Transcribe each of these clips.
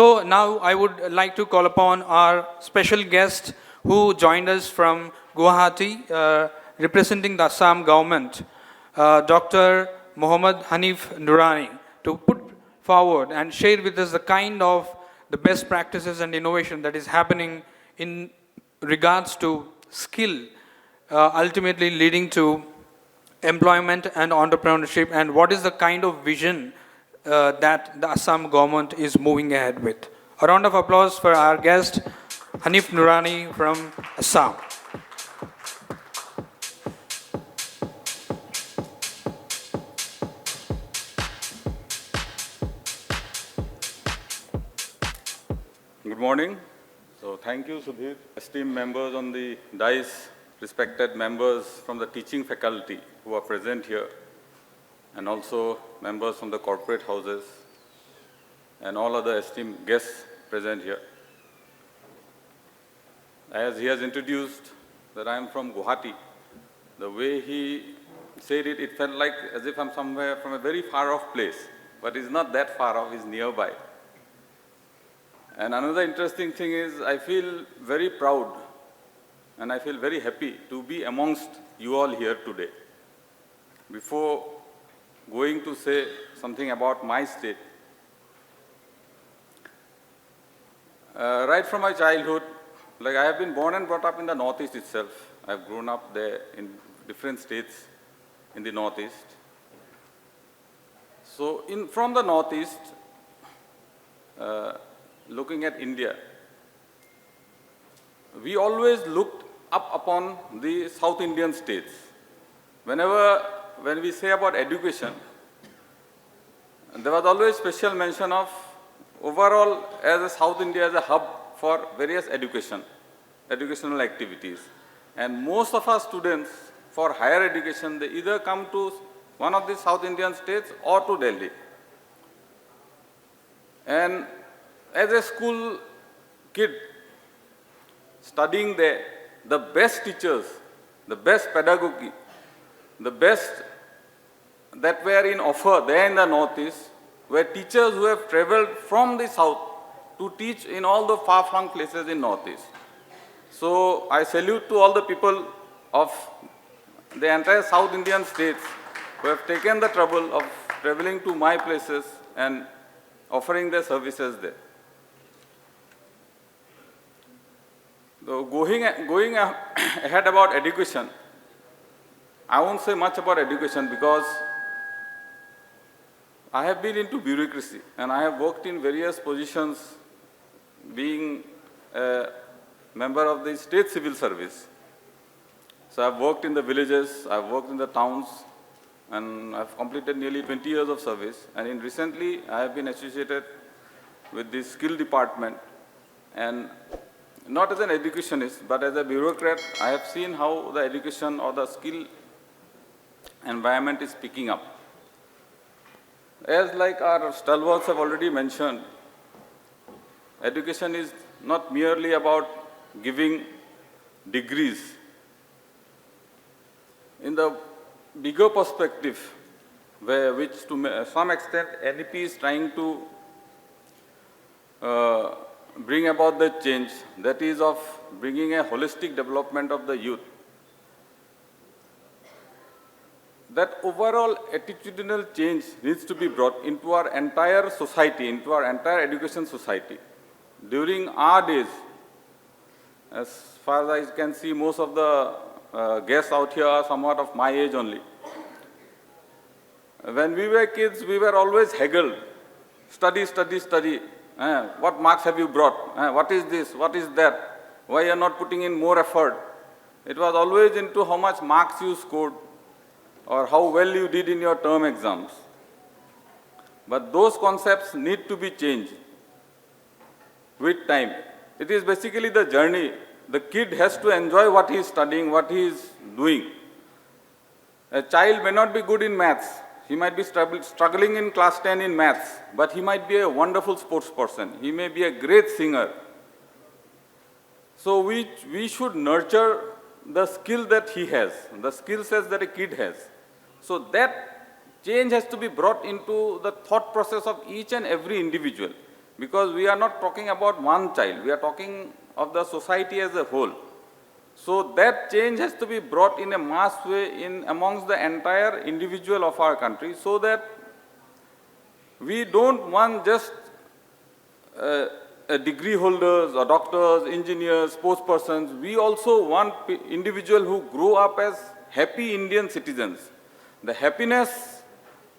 So now I would like to call upon our special guest who joined us from Guwahati, representing the Assam government, Dr. Mohammad Hanif Noorani, to put forward and share with us the kind of the best practices and innovation that is happening in regards to skill, ultimately leading to employment and entrepreneurship, and what is the kind of vision that the Assam government is moving ahead with. A round of applause for our guest, Hanif Noorani from Assam. Good morning. So thank you, Sudhir. Esteemed members on the dais, respected members from the teaching faculty who are present here, and also members from the corporate houses, and all other esteemed guests present here. As he has introduced that I am from Guwahati, the way he said it, it felt like as if I'm somewhere from a very far off place, but it's not that far off, it's nearby. And another interesting thing is I feel very proud and I feel very happy to be amongst you all here today. Before going to say something about my state, right from my childhood, like I have been born and brought up in the Northeast itself. I have grown up there in different states in the Northeast. So from the Northeast, looking at India, we always looked up upon the South Indian states. When we say about education, there was always special mention of overall as a South India as a hub for various educational activities. And most of our students for higher education, they either come to one of the South Indian states or to Delhi. And as a school kid, studying there, the best teachers, the best pedagogy, the best that were in offer there in the Northeast were teachers who have traveled from the South to teach in all the far-flung places in Northeast. So I salute to all the people of the entire South Indian states who have taken the trouble of traveling to my places and offering their services there. So going ahead about education, I won't say much about education because I have been into bureaucracy and I have worked in various positions being a member of the state civil service. So I've worked in the villages, I've worked in the towns, and I've completed nearly 20 years of service. And recently, I have been associated with the skill department, and not as an educationist, but as a bureaucrat, I have seen how the education or the skill environment is picking up. As like our stalwarts have already mentioned, education is not merely about giving degrees. In the bigger perspective, which to some extent NEP is trying to bring about the change, that is of bringing a holistic development of the youth. That overall attitudinal change needs to be brought into our entire society, into our entire education society. During our days, as far as I can see, most of the guests out here are somewhat of my age only. When we were kids, we were always haggled. Study, study, study. What marks have you brought? What is this? What is that? Why you are not putting in more effort? It was always into how much marks you scored or how well you did in your term exams. But those concepts need to be changed with time. It is basically the journey. The kid has to enjoy what he is studying, what he is doing. A child may not be good in maths. He might be struggling in class 10 in maths, but he might be a wonderful sports person. He may be a great singer. So we should nurture the skill that he has, the skill sets that a kid has. So that change has to be brought into the thought process of each and every individual. because we are not talking about one child, we are talking of the society as a whole. So that change has to be brought in a mass way in amongst the entire individual of our country, so that we don't want just degree holders or doctors, engineers, sports persons. We also want individuals who grow up as happy Indian citizens. The happiness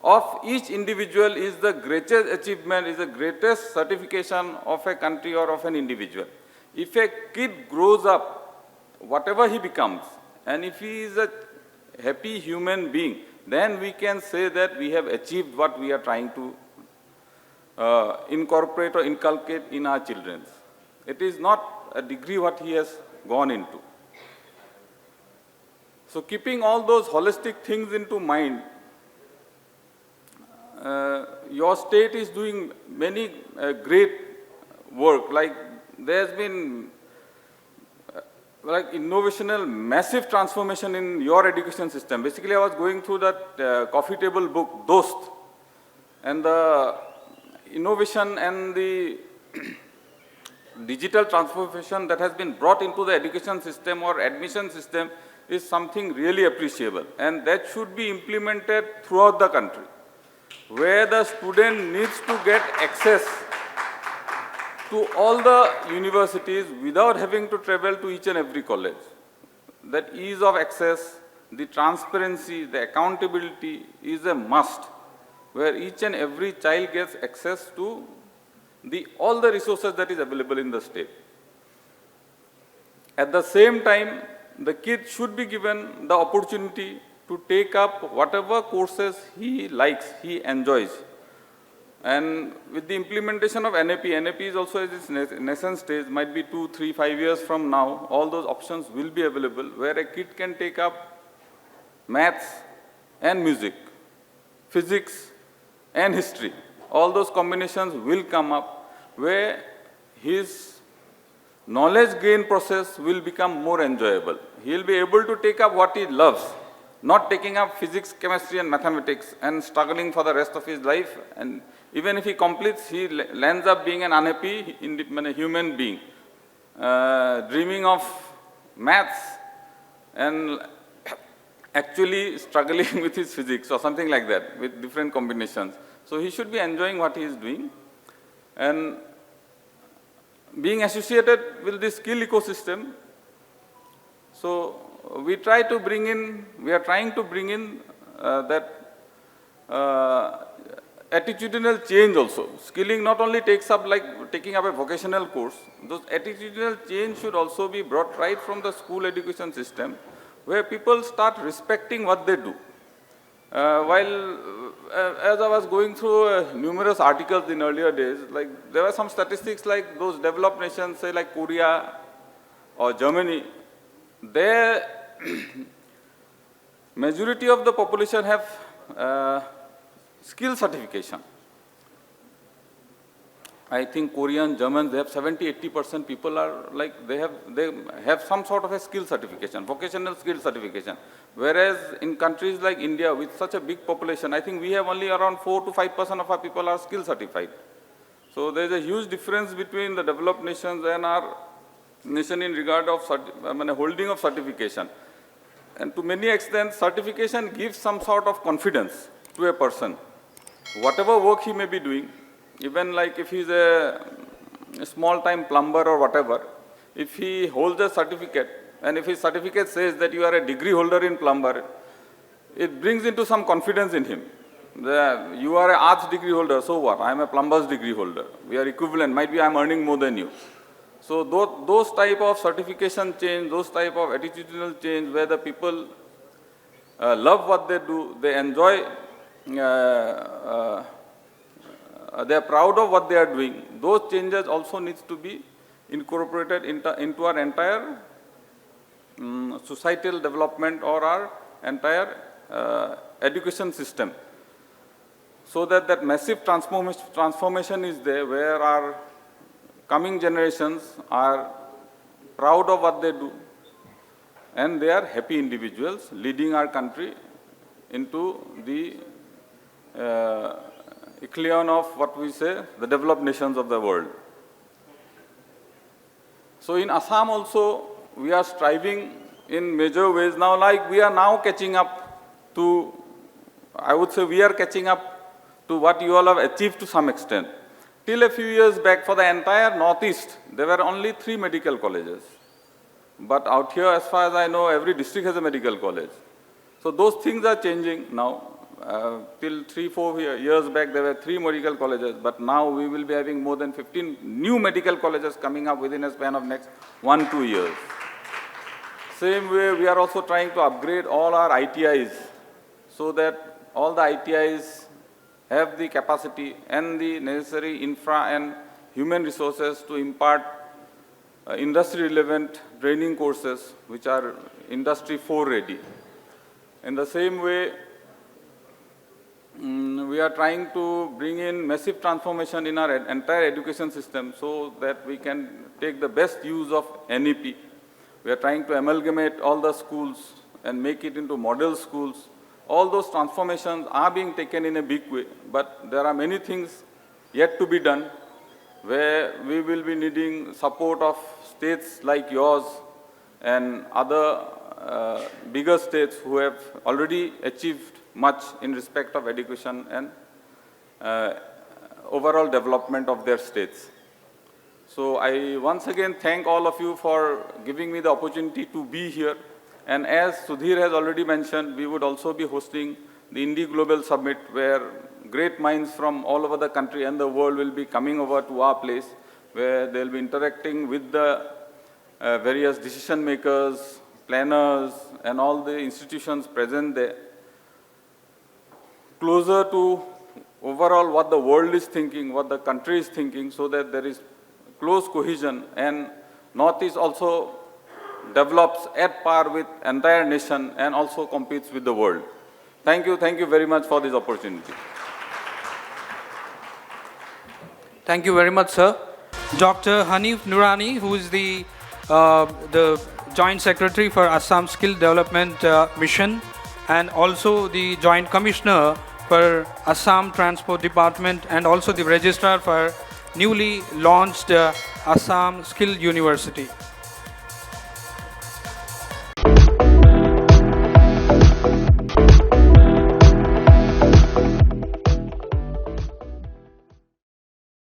of each individual is the greatest achievement, is the greatest certification of a country or of an individual. If a kid grows up, whatever he becomes, and if he is a happy human being, then we can say that we have achieved what we are trying to incorporate or inculcate in our children. It is not a degree what he has gone into. So keeping all those holistic things into mind, your state is doing many great work. Like there's been like innovational, massive transformation in your education system. Basically, I was going through that coffee table book, Dost, and the innovation and the digital transformation that has been brought into the education system or admission system is something really appreciable, and that should be implemented throughout the country, where the student needs to get access to all the universities without having to travel to each and every college. That ease of access, the transparency, the accountability is a must, where each and every child gets access to all the resources that is available in the state. At the same time, the kid should be given the opportunity to take up whatever courses he likes, he enjoys. And with the implementation of NAP is also at its nascent stage, might be 2, 3, 5 years from now, all those options will be available, where a kid can take up maths and music, physics and history. All those combinations will come up, where his knowledge gain process will become more enjoyable. He will be able to take up what he loves, not taking up physics, chemistry and mathematics and struggling for the rest of his life. And even if he completes, he lands up being an unhappy human being, dreaming of maths and actually struggling with his physics or something like that, with different combinations. So he should be enjoying what he is doing and being associated with the skill ecosystem. So we are trying to bring in that attitudinal change also. Skilling not only takes up like taking up a vocational course, those attitudinal change should also be brought right from the school education system, where people start respecting what they do. As I was going through numerous articles in earlier days, like there were some statistics like those developed nations, say like Korea or Germany, their majority of the population have skill certification. I think Korean, Germans, they have 70–80% people are like, they have some sort of a skill certification, vocational skill certification. Whereas in countries like India, with such a big population, I think we have only around 4 to 5% of our people are skill certified. So there is a huge difference between the developed nations and our nation in regard of holding of certification. And to many extent, certification gives some sort of confidence to a person. Whatever work he may be doing, even like if he's a small-time plumber or whatever, if he holds a certificate, and if his certificate says that you are a degree holder in plumber, it brings into some confidence in him. You are an arts degree holder, so what? I am a plumber's degree holder. We are equivalent, might be I am earning more than you. So those type of certification change, those type of attitudinal change, where the people love what they do, they enjoy, they are proud of what they are doing, those changes also needs to be incorporated into our entire societal development or our entire education system. So that massive transformation is there, where our coming generations are proud of what they do and they are happy individuals leading our country into the echelon of what we say, the developed nations of the world. So in Assam also, we are striving in major ways now, like we are now catching up to, I would say we are catching up to what you all have achieved to some extent. Till a few years back, for the entire Northeast, there were only 3 medical colleges. But out here, as far as I know, every district has a medical college. So those things are changing now. Till 3-4 years back, there were 3 medical colleges, but now we will be having more than 15 new medical colleges coming up within a span of next 1-2 years. Same way, we are also trying to upgrade all our ITIs so that all the ITIs have the capacity and the necessary infra and human resources to impart industry-relevant training courses which are Industry 4 ready. In the same way, we are trying to bring in massive transformation in our entire education system so that we can take the best use of NEP. We are trying to amalgamate all the schools and make it into model schools. All those transformations are being taken in a big way, but there are many things yet to be done where we will be needing support of states like yours and other bigger states who have already achieved much in respect of education and overall development of their states. So I once again thank all of you for giving me the opportunity to be here. And as Sudhir has already mentioned, we would also be hosting the IndiGlobal Summit where great minds from all over the country and the world will be coming over to our place where they'll be interacting with the various decision makers, planners, and all the institutions present there, closer to overall what the world is thinking, what the country is thinking, so that there is close cohesion and Northeast also develops at par with entire nation and also competes with the world. Thank you very much for this opportunity. Thank you very much, sir. Dr. Hanif Noorani, who is the Joint Secretary for Assam Skill Development Mission and also the Joint Commissioner for Assam Transport Department and also the Registrar for newly launched Assam Skill University.